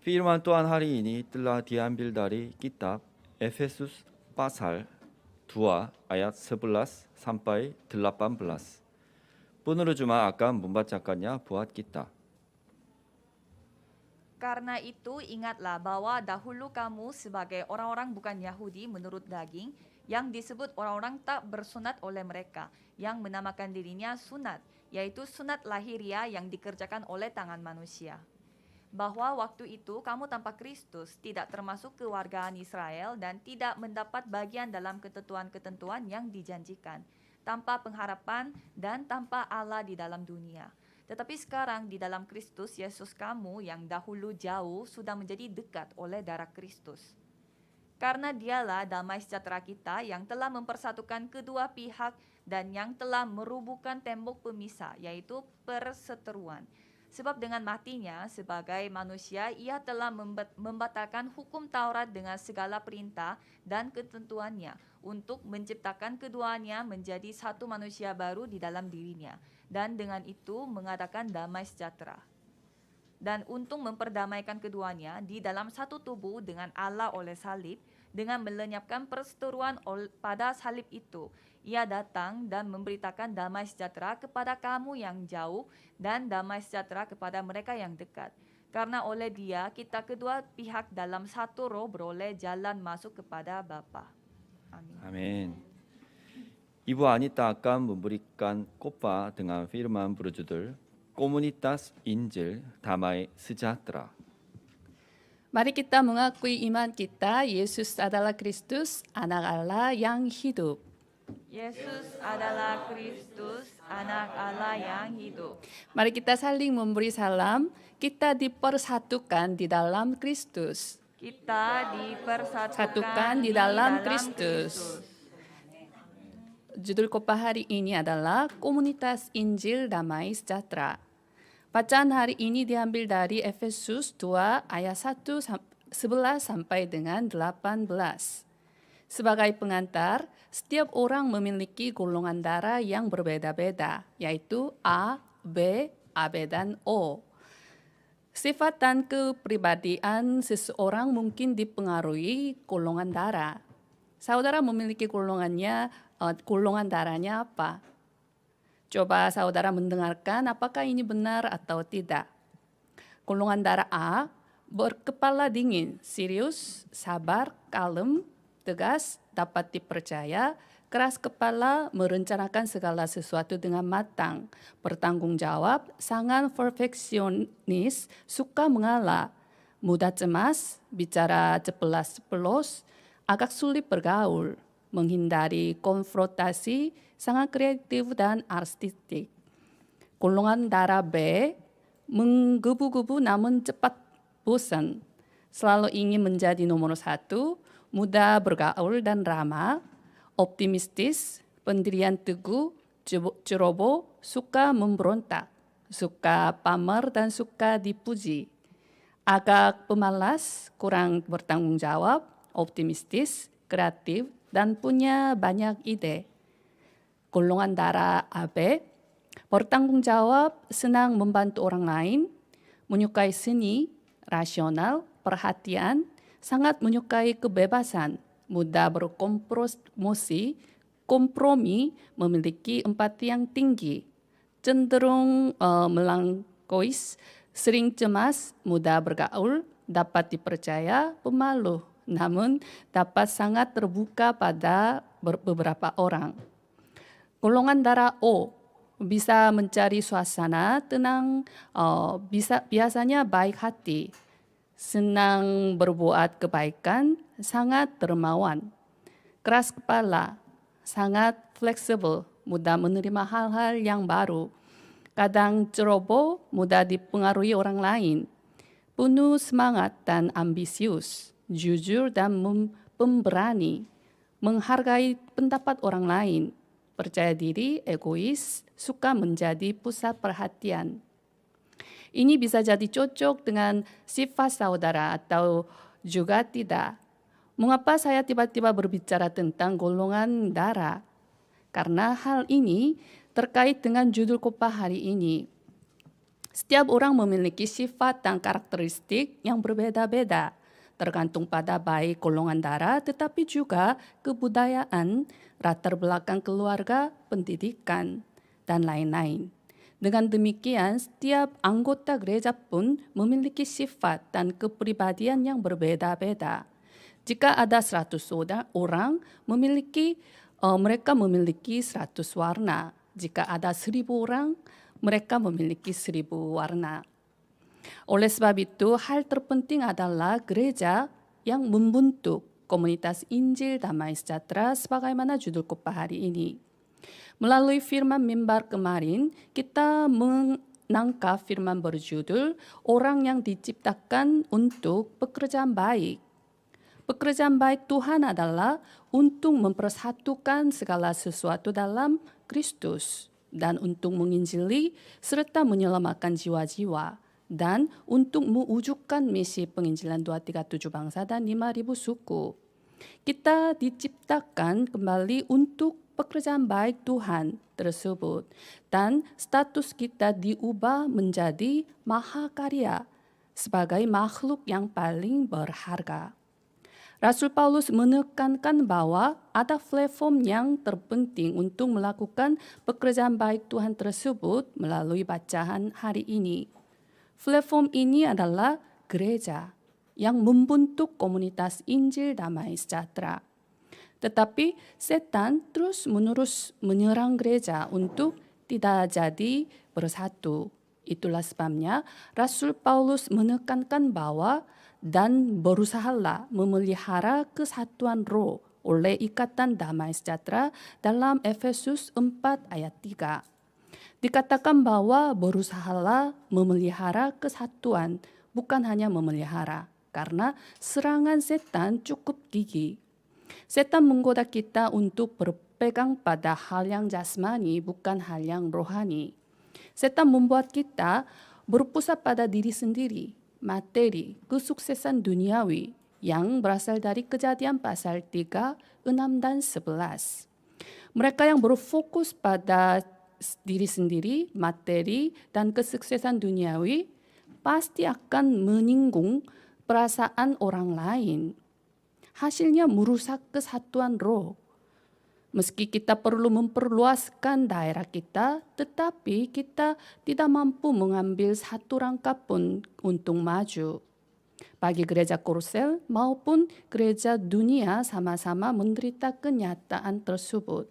Firman Tuhan hari ini telah diambil dari kitab Efesus pasal 2 ayat 11 sampai 18. Penerjemah akan membacakannya buat kita. Karena itu ingatlah bahwa dahulu kamu sebagai orang-orang bukan Yahudi menurut daging, yang disebut orang-orang tak bersunat oleh mereka, yang menamakan dirinya sunat, yaitu sunat lahiriah yang dikerjakan oleh tangan manusia. Bahwa waktu itu kamu tanpa Kristus, tidak termasuk kewargaan Israel dan tidak mendapat bagian dalam ketentuan-ketentuan yang dijanjikan, tanpa pengharapan dan tanpa Allah di dalam dunia. Tetapi sekarang di dalam Kristus Yesus, kamu yang dahulu jauh sudah menjadi dekat oleh darah Kristus. Karena dialah damai sejahtera kita yang telah mempersatukan kedua pihak dan yang telah merubuhkan tembok pemisah, yaitu perseteruan. Sebab dengan matinya sebagai manusia, ia telah membatalkan hukum Taurat dengan segala perintah dan ketentuannya untuk menciptakan keduanya menjadi satu manusia baru di dalam dirinya, dan dengan itu mengadakan damai sejahtera. Dan untuk memperdamaikan keduanya di dalam satu tubuh dengan Allah oleh salib, dengan melenyapkan perseteruan pada salib itu, ia datang dan memberitakan damai sejahtera kepada kamu yang jauh dan damai sejahtera kepada mereka yang dekat. Karena oleh Dia kita kedua pihak dalam satu roh beroleh jalan masuk kepada Bapa. Amin. Amin. Ibu Anita akan memberikan khotbah dengan firman berjudul Komunitas Injil Damai Sejahtera. Mari kita mengakui iman kita, Yesus adalah Kristus, Anak Allah yang hidup. Yesus adalah Kristus, Anak Allah yang hidup. Mari kita saling memberi salam, kita dipersatukan di dalam Kristus. Kita dipersatukan Satukan di dalam Kristus. Judul khotbah hari ini adalah Komunitas Injil Damai Sejahtera. Bacaan hari ini diambil dari Efesus 2 ayat 11 sampai dengan 18. Sebagai pengantar, setiap orang memiliki golongan darah yang berbeda-beda, yaitu A, B, AB, dan O. Sifat dan kepribadian seseorang mungkin dipengaruhi golongan darah. Saudara memiliki golongan darahnya apa? Coba saudara mendengarkan apakah ini benar atau tidak. Golongan darah A, berkepala dingin, serius, sabar, kalem, tegas, dapat dipercaya, keras kepala, merencanakan segala sesuatu dengan matang, bertanggung jawab, sangat perfeksionis, suka mengalah, mudah cemas, bicara ceplas-ceplos, agak sulit bergaul, menghindari konfrontasi, sangat kreatif dan artistik. Golongan darah B, menggebu-gebu namun cepat bosan, selalu ingin menjadi nomor satu, mudah bergaul dan ramah, optimistis, pendirian teguh, ceroboh, suka memberontak, suka pamer dan suka dipuji. Agak pemalas, kurang bertanggung jawab, optimistis, kreatif, dan punya banyak ide. Golongan darah AB, bertanggung jawab, senang membantu orang lain, menyukai seni, rasional, perhatian, sangat menyukai kebebasan, mudah kompromi, memiliki empati yang tinggi, cenderung melankois, sering cemas, mudah bergaul, dapat dipercaya, pemalu, namun dapat sangat terbuka pada beberapa orang. Golongan darah O, bisa mencari suasana tenang, biasanya baik hati, senang berbuat kebaikan, sangat dermawan, keras kepala, sangat fleksibel, mudah menerima hal-hal yang baru, kadang ceroboh, mudah dipengaruhi orang lain, penuh semangat dan ambisius, jujur dan pemberani, menghargai pendapat orang lain, percaya diri, egois, suka menjadi pusat perhatian. Ini bisa jadi cocok dengan sifat saudara atau juga tidak. Mengapa saya tiba-tiba berbicara tentang golongan darah? Karena hal ini terkait dengan judul khotbah hari ini. Setiap orang memiliki sifat dan karakteristik yang berbeda-beda, tergantung pada baik golongan darah tetapi juga kebudayaan, latar belakang keluarga, pendidikan, dan lain-lain. Dengan demikian, setiap anggota gereja pun memiliki sifat dan kepribadian yang berbeda-beda. Jika ada 100 orang mereka memiliki 100 warna. Jika ada 1000 orang, mereka memiliki 1000 warna. Oleh sebab itu, hal terpenting adalah gereja yang membentuk komunitas Injil Damai Sejahtera sebagaimana judul khotbah hari ini. Melalui firman mimbar kemarin, kita menangkap firman berjudul orang yang diciptakan untuk pekerjaan baik. Pekerjaan baik Tuhan adalah untuk mempersatukan segala sesuatu dalam Kristus dan untuk menginjili serta menyelamatkan jiwa-jiwa dan untuk mewujudkan misi penginjilan 237 bangsa dan 5.000 suku. Kita diciptakan kembali untuk pekerjaan baik Tuhan tersebut dan status kita diubah menjadi mahakarya sebagai makhluk yang paling berharga. Rasul Paulus menekankan bahwa ada platform yang terpenting untuk melakukan pekerjaan baik Tuhan tersebut melalui bacaan hari ini. Platform ini adalah gereja yang membentuk komunitas Injil Damai Sejahtera. Tetapi setan terus-menerus menyerang gereja untuk tidak jadi bersatu. Itulah sebabnya Rasul Paulus menekankan bahwa dan berusahalah memelihara kesatuan roh oleh ikatan damai sejahtera dalam Efesus 4 ayat 3. Dikatakan bahwa berusahalah memelihara kesatuan, bukan hanya memelihara, karena serangan setan cukup gigih. Setan menggoda kita untuk berpegang pada hal yang jasmani, bukan hal yang rohani. Setan membuat kita berpusat pada diri sendiri, materi, kesuksesan duniawi yang berasal dari Kejadian pasal 3, 6, dan 11. Mereka yang berfokus pada diri sendiri, materi, dan kesuksesan duniawi pasti akan menyinggung perasaan orang lain. Hasilnya merusak kesatuan roh. Meski kita perlu memperluaskan daerah kita, tetapi kita tidak mampu mengambil satu langkah pun untuk maju. Bagi gereja Korsel maupun gereja dunia sama-sama menderita kenyataan tersebut.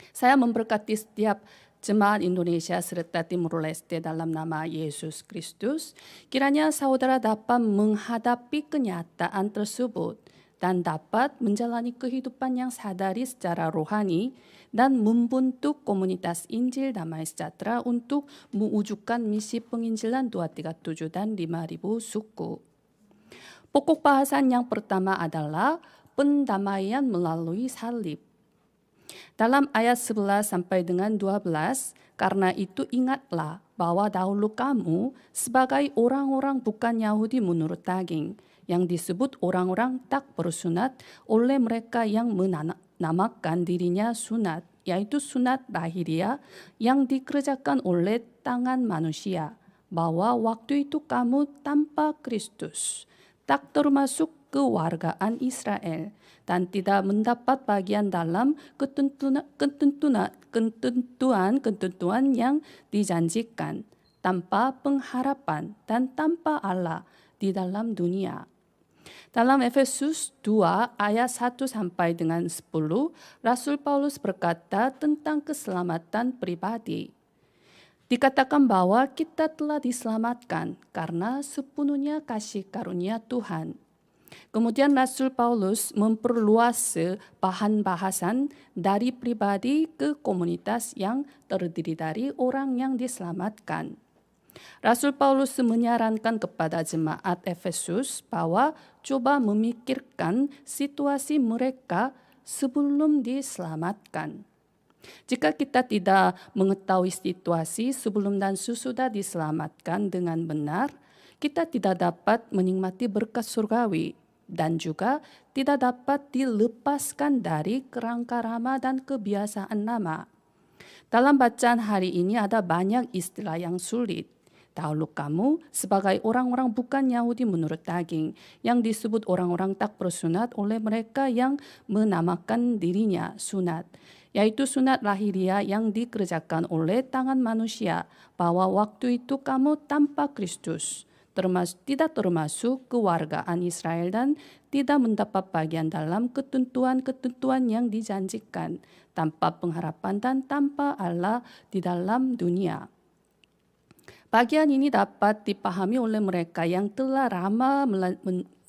Saya memberkati setiap jemaat Indonesia serta Timur Leste dalam nama Yesus Kristus. Kiranya saudara dapat menghadapi kenyataan tersebut dan dapat menjalani kehidupan yang sadari secara rohani dan membentuk komunitas Injil Damai Sejahtera untuk mewujudkan misi penginjilan 237 dan 5.000 suku. Pokok bahasan yang pertama adalah pendamaian melalui salib. Dalam ayat 11 sampai dengan 12, karena itu ingatlah bahwa dahulu kamu sebagai orang-orang bukan Yahudi menurut daging, yang disebut orang-orang tak bersunat oleh mereka yang menamakan dirinya sunat, yaitu sunat lahiriah yang dikerjakan oleh tangan manusia, bahwa waktu itu kamu tanpa Kristus, tak termasuk kewargaan Israel, dan tidak mendapat bagian dalam ketentuan yang dijanjikan, tanpa pengharapan dan tanpa Allah di dalam dunia. Dalam Efesus 2 ayat 1 sampai dengan 10, Rasul Paulus berkata tentang keselamatan pribadi. Dikatakan bahwa kita telah diselamatkan karena sepenuhnya kasih karunia Tuhan. Kemudian Rasul Paulus memperluas bahan bahasan dari pribadi ke komunitas yang terdiri dari orang yang diselamatkan. Rasul Paulus menyarankan kepada jemaat Efesus bahwa coba memikirkan situasi mereka sebelum diselamatkan. Jika kita tidak mengetahui situasi sebelum dan sesudah diselamatkan dengan benar, kita tidak dapat menikmati berkat surgawi dan juga tidak dapat dilepaskan dari kerangka lama dan kebiasaan lama. Dalam bacaan hari ini ada banyak istilah yang sulit. Dahulu kamu sebagai orang-orang bukan Yahudi menurut daging yang disebut orang-orang tak bersunat oleh mereka yang menamakan dirinya sunat, yaitu sunat lahiriah yang dikerjakan oleh tangan manusia, bahwa waktu itu kamu tanpa Kristus, tidak termasuk kewargaan Israel dan tidak mendapat bagian dalam ketentuan-ketentuan yang dijanjikan, tanpa pengharapan dan tanpa Allah di dalam dunia. Bagian ini dapat dipahami oleh mereka yang telah lama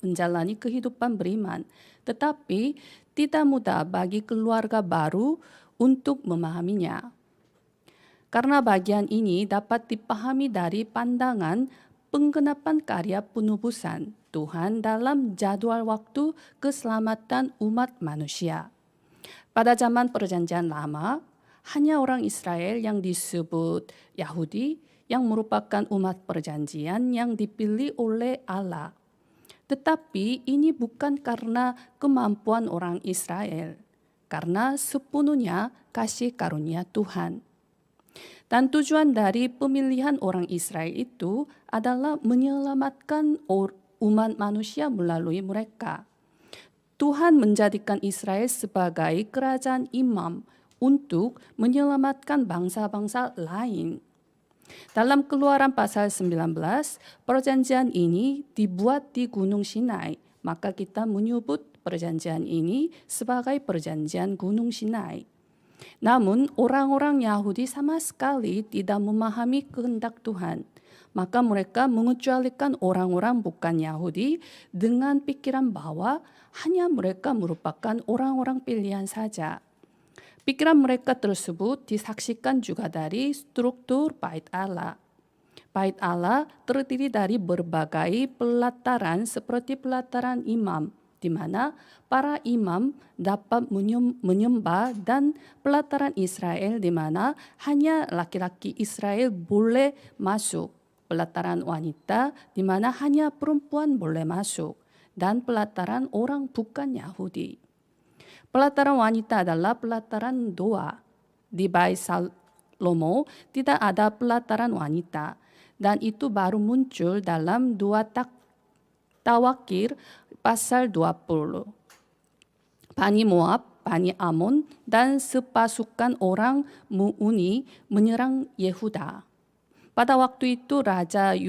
menjalani kehidupan beriman, tetapi tidak mudah bagi keluarga baru untuk memahaminya. Karena bagian ini dapat dipahami dari pandangan penggenapan karya penebusan Tuhan dalam jadwal waktu keselamatan umat manusia. Pada zaman Perjanjian Lama, hanya orang Israel yang disebut Yahudi yang merupakan umat perjanjian yang dipilih oleh Allah. Tetapi ini bukan karena kemampuan orang Israel, karena sepenuhnya kasih karunia Tuhan. Dan tujuan dari pemilihan orang Israel itu adalah menyelamatkan umat manusia melalui mereka. Tuhan menjadikan Israel sebagai kerajaan imam untuk menyelamatkan bangsa-bangsa lain. Dalam Keluaran pasal 19, perjanjian ini dibuat di Gunung Sinai, maka kita menyebut perjanjian ini sebagai perjanjian Gunung Sinai. Namun orang-orang Yahudi sama sekali tidak memahami kehendak Tuhan. Maka mereka mengecualikan orang-orang bukan Yahudi dengan pikiran bahwa hanya mereka merupakan orang-orang pilihan saja. Pikiran mereka tersebut disaksikan juga dari struktur Bait Allah. Bait Allah terdiri dari berbagai pelataran seperti pelataran imam, di mana para imam dapat menyembah, dan pelataran Israel di mana hanya laki-laki Israel boleh masuk, pelataran wanita di mana hanya perempuan boleh masuk, dan pelataran orang bukan Yahudi. Pelataran wanita adalah pelataran doa. Di Bait Salomo tidak ada pelataran wanita, dan itu baru muncul dalam 2 Tawakir pasal 20. Bani Moab, Bani Amon, dan sepasukan orang Mu'uni menyerang Yehuda. Pada waktu itu Raja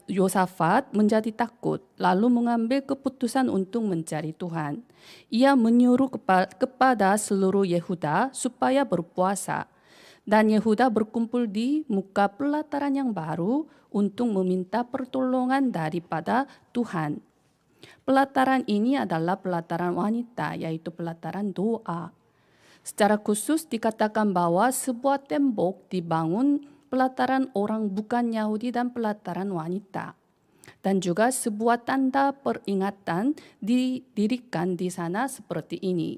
Yosafat menjadi takut, lalu mengambil keputusan untuk mencari Tuhan. Ia menyuruh kepada seluruh Yehuda supaya berpuasa. Dan Yehuda berkumpul di muka pelataran yang baru untuk meminta pertolongan daripada Tuhan. Pelataran ini adalah pelataran wanita, yaitu pelataran doa. Secara khusus dikatakan bahwa sebuah tembok dibangun pelataran orang bukan Yahudi dan pelataran wanita. Dan juga sebuah tanda peringatan didirikan di sana seperti ini.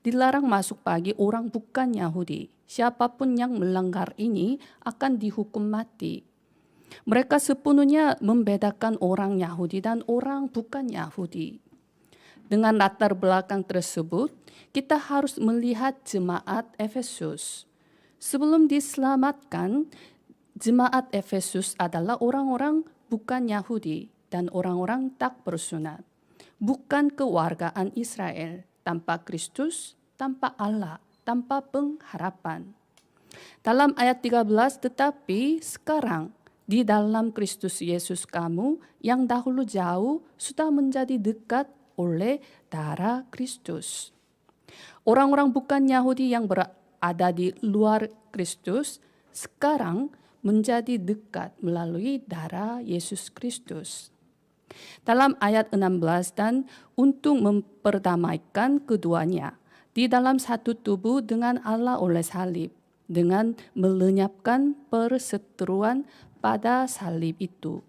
Dilarang masuk bagi orang bukan Yahudi. Siapapun yang melanggar ini akan dihukum mati. Mereka sepenuhnya membedakan orang Yahudi dan orang bukan Yahudi. Dengan latar belakang tersebut, kita harus melihat jemaat Efesus. Sebelum diselamatkan, jemaat Efesus adalah orang-orang bukan Yahudi dan orang-orang tak bersunat. Bukan kewargaan Israel, tanpa Kristus, tanpa Allah, tanpa pengharapan. Dalam ayat 13, tetapi sekarang di dalam Kristus Yesus kamu yang dahulu jauh sudah menjadi dekat oleh darah Kristus. Orang-orang bukan Yahudi yang berada di luar Kristus sekarang menjadi dekat melalui darah Yesus Kristus. Dalam ayat 16, dan untuk memperdamaikan keduanya di dalam satu tubuh dengan Allah oleh salib, dengan melenyapkan perseteruan pada salib itu.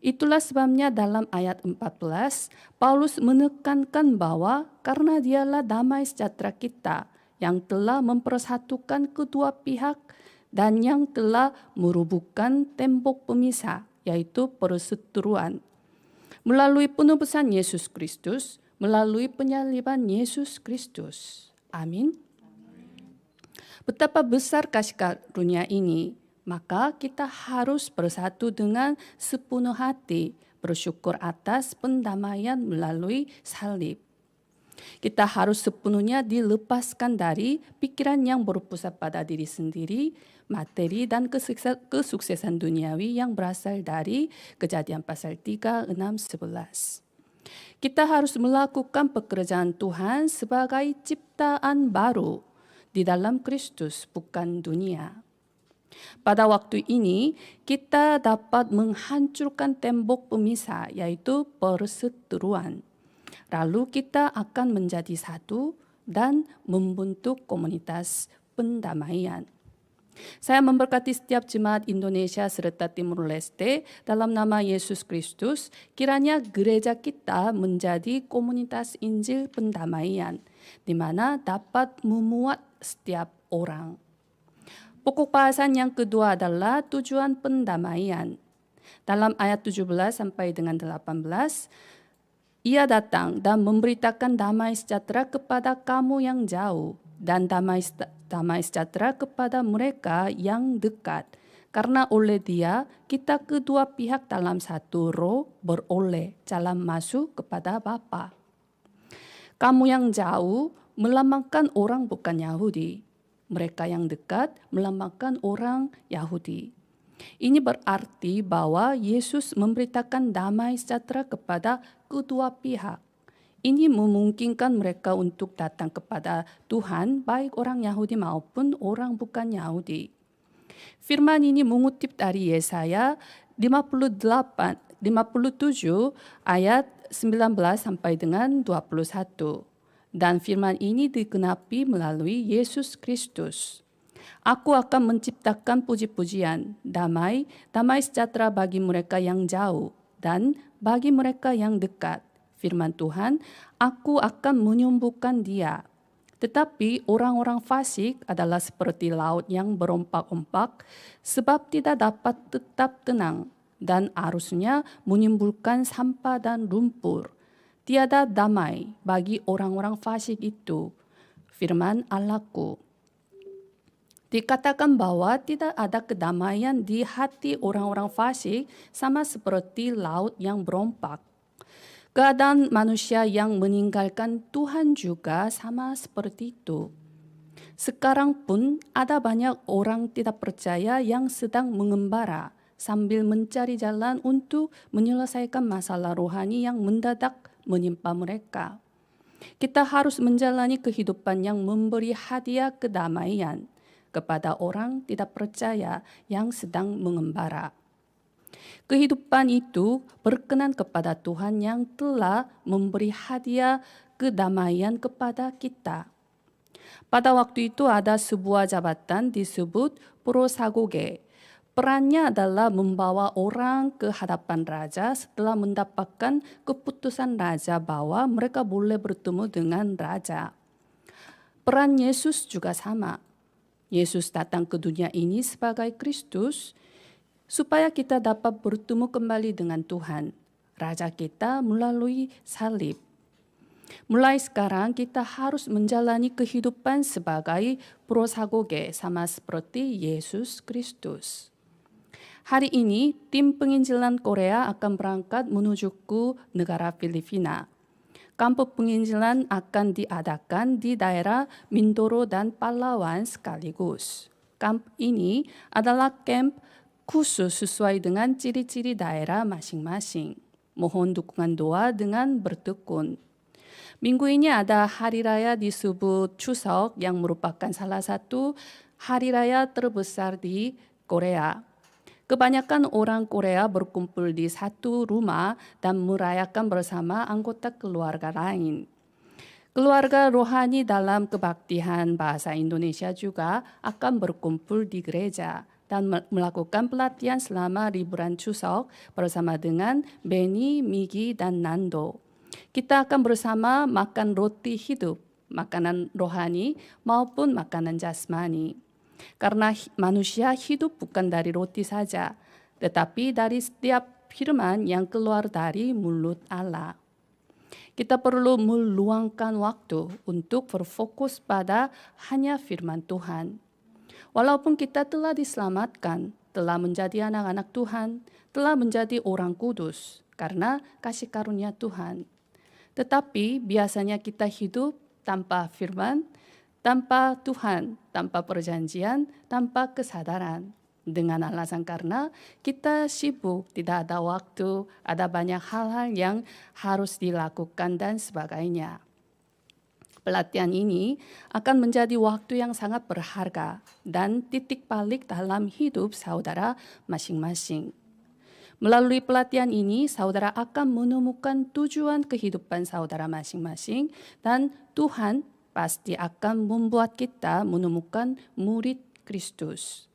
Itulah sebabnya dalam ayat 14, Paulus menekankan bahwa karena dialah damai sejahtera kita yang telah mempersatukan kedua pihak dan yang telah merubuhkan tembok pemisah, yaitu perseteruan. Melalui penebusan Yesus Kristus, melalui penyaliban Yesus Kristus. Amin. Betapa besar kasih karunia ini, maka kita harus bersatu dengan sepenuh hati bersyukur atas pendamaian melalui salib. Kita harus sepenuhnya dilepaskan dari pikiran yang berpusat pada diri sendiri, materi dan kesuksesan duniawi yang berasal dari Kejadian pasal 3, 6, 11. Kita harus melakukan pekerjaan Tuhan sebagai ciptaan baru di dalam Kristus, bukan dunia. Pada waktu ini, kita dapat menghancurkan tembok pemisah, yaitu perseteruan. Lalu kita akan menjadi satu dan membentuk komunitas pendamaian. Saya memberkati setiap jemaat Indonesia serta Timur Leste dalam nama Yesus Kristus. Kiranya gereja kita menjadi komunitas Injil pendamaian, di mana dapat memuat setiap orang. Pokok bahasan yang kedua adalah tujuan pendamaian. Dalam ayat 17 sampai dengan 18, Ia datang dan memberitakan damai sejahtera kepada kamu yang jauh dan damai sejahtera kepada mereka yang dekat. Karena oleh Dia, kita kedua pihak dalam satu roh beroleh jalan masuk kepada Bapa. Kamu yang jauh melambangkan orang bukan Yahudi. Mereka yang dekat melambangkan orang Yahudi. Ini berarti bahwa Yesus memberitakan damai sejahtera kepada kedua pihak. Ini memungkinkan mereka untuk datang kepada Tuhan, baik orang Yahudi maupun orang bukan Yahudi. Firman ini mengutip dari Yesaya 57 ayat 19 sampai dengan 21. Dan firman ini digenapi melalui Yesus Kristus. Aku akan menciptakan puji-pujian, damai sejahtera bagi mereka yang jauh dan bagi mereka yang dekat. Firman Tuhan, aku akan menyembuhkan dia. Tetapi orang-orang fasik adalah seperti laut yang berompak-ompak, sebab tidak dapat tetap tenang, dan arusnya menimbulkan sampah dan lumpur. Tiada damai bagi orang-orang fasik itu. Firman Allahku. Dikatakan bahwa tidak ada kedamaian di hati orang-orang fasik sama seperti laut yang berompak. Keadaan manusia yang meninggalkan Tuhan juga sama seperti itu. Sekarang pun ada banyak orang tidak percaya yang sedang mengembara sambil mencari jalan untuk menyelesaikan masalah rohani yang mendadak menimpa mereka. Kita harus menjalani kehidupan yang memberi hadiah kedamaian kepada orang tidak percaya yang sedang mengembara. Kehidupan itu berkenan kepada Tuhan yang telah memberi hadiah kedamaian kepada kita. Pada waktu itu ada sebuah jabatan disebut prosagoge. Perannya adalah membawa orang ke hadapan raja setelah mendapatkan keputusan raja bahwa mereka boleh bertemu dengan raja. Peran Yesus juga sama. Yesus datang ke dunia ini sebagai Kristus supaya kita dapat bertemu kembali dengan Tuhan, Raja kita melalui salib. Mulai sekarang kita harus menjalani kehidupan sebagai prosagoge sama seperti Yesus Kristus. Hari ini, tim penginjilan Korea akan berangkat menuju ke negara Filipina. Kampus penginjilan akan diadakan di daerah Mindoro dan Palawan sekaligus. Kamp ini adalah camp khusus sesuai dengan ciri-ciri daerah masing-masing. Mohon dukungan doa dengan bertekun. Minggu ini ada hari raya disebut Chuseok yang merupakan salah satu hari raya terbesar di Korea. Kebanyakan orang Korea berkumpul di satu rumah dan merayakan bersama anggota keluarga lain. Keluarga rohani dalam kebaktian bahasa Indonesia juga akan berkumpul di gereja dan melakukan pelatihan selama liburan Chuseok bersama dengan Benny, Migi, dan Nando. Kita akan bersama makan roti hidup, makanan rohani maupun makanan jasmani. Karena manusia hidup bukan dari roti saja, tetapi dari setiap firman yang keluar dari mulut Allah. Kita perlu meluangkan waktu untuk berfokus pada hanya firman Tuhan. Walaupun kita telah diselamatkan, telah menjadi anak-anak Tuhan, telah menjadi orang kudus karena kasih karunia Tuhan. Tetapi biasanya kita hidup tanpa firman, tanpa Tuhan, tanpa perjanjian, tanpa kesadaran. Dengan alasan karena kita sibuk, tidak ada waktu, ada banyak hal-hal yang harus dilakukan dan sebagainya. Pelatihan ini akan menjadi waktu yang sangat berharga dan titik balik dalam hidup saudara masing-masing. Melalui pelatihan ini, saudara akan menemukan tujuan kehidupan saudara masing-masing dan Tuhan pasti akan membuat kita menemukan murid Kristus.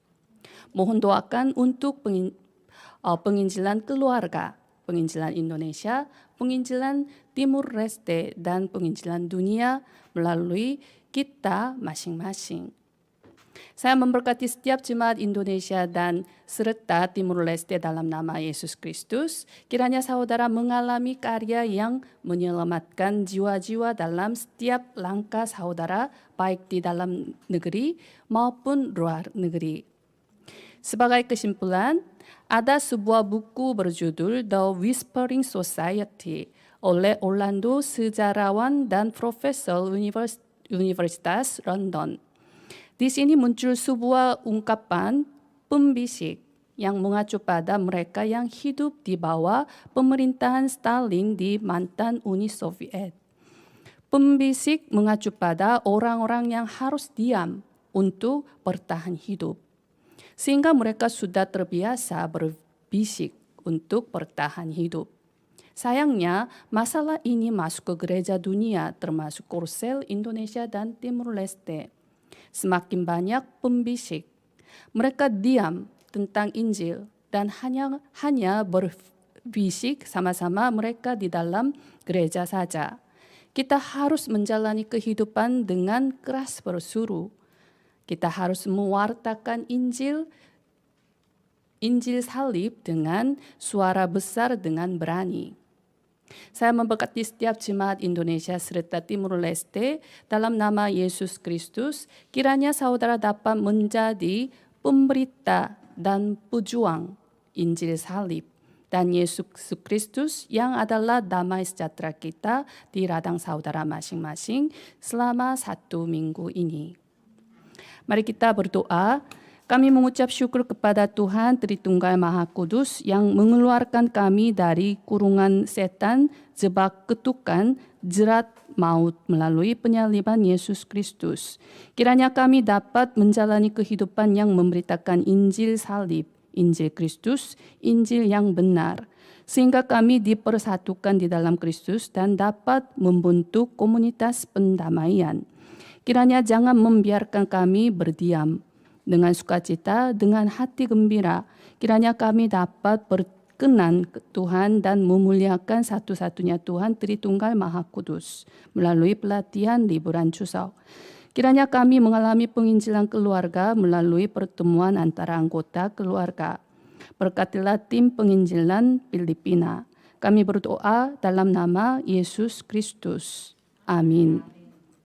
Mohon doakan untuk penginjilan keluarga, penginjilan Indonesia, penginjilan Timur Leste, dan penginjilan dunia melalui kita masing-masing. Saya memberkati setiap jemaat Indonesia dan serta Timur Leste dalam nama Yesus Kristus. Kiranya saudara mengalami karya yang menyelamatkan jiwa-jiwa dalam setiap langkah saudara, baik di dalam negeri maupun luar negeri. Sebagai kesimpulan, ada sebuah buku berjudul The Whispering Society oleh Orlando, sejarawan dan profesor Universitas London. Di sini muncul sebuah ungkapan pembisik yang mengacu pada mereka yang hidup di bawah pemerintahan Stalin di mantan Uni Soviet. Pembisik mengacu pada orang-orang yang harus diam untuk bertahan hidup, sehingga mereka sudah terbiasa berbisik untuk bertahan hidup. Sayangnya, masalah ini masuk ke gereja dunia, termasuk Korsel, Indonesia, dan Timur Leste. Semakin banyak pembisik, mereka diam tentang Injil dan hanya berbisik sama-sama mereka di dalam gereja saja. Kita harus menjalani kehidupan dengan keras bersuruh. Kita harus mewartakan Injil salib dengan suara besar dengan berani. Saya memberkati setiap jemaat Indonesia serta Timur Leste dalam nama Yesus Kristus. Kiranya saudara dapat menjadi pemberita dan pejuang Injil salib dan Yesus Kristus yang adalah damai sejahtera kita di ladang saudara masing-masing selama 1 minggu ini. Mari kita berdoa. Kami mengucap syukur kepada Tuhan Tritunggal Maha Kudus yang mengeluarkan kami dari kurungan setan, jebak ketukan, jerat maut melalui penyaliban Yesus Kristus. Kiranya kami dapat menjalani kehidupan yang memberitakan Injil salib, Injil Kristus, Injil yang benar, sehingga kami dipersatukan di dalam Kristus dan dapat membentuk komunitas pendamaian. Kiranya jangan membiarkan kami berdiam. Dengan sukacita, dengan hati gembira, kiranya kami dapat berkenan ke Tuhan dan memuliakan satu-satunya Tuhan Tritunggal Maha Kudus melalui pelatihan liburan Chuseok. Kiranya kami mengalami penginjilan keluarga melalui pertemuan antara anggota keluarga. Berkatilah tim penginjilan Filipina. Kami berdoa dalam nama Yesus Kristus. Amin.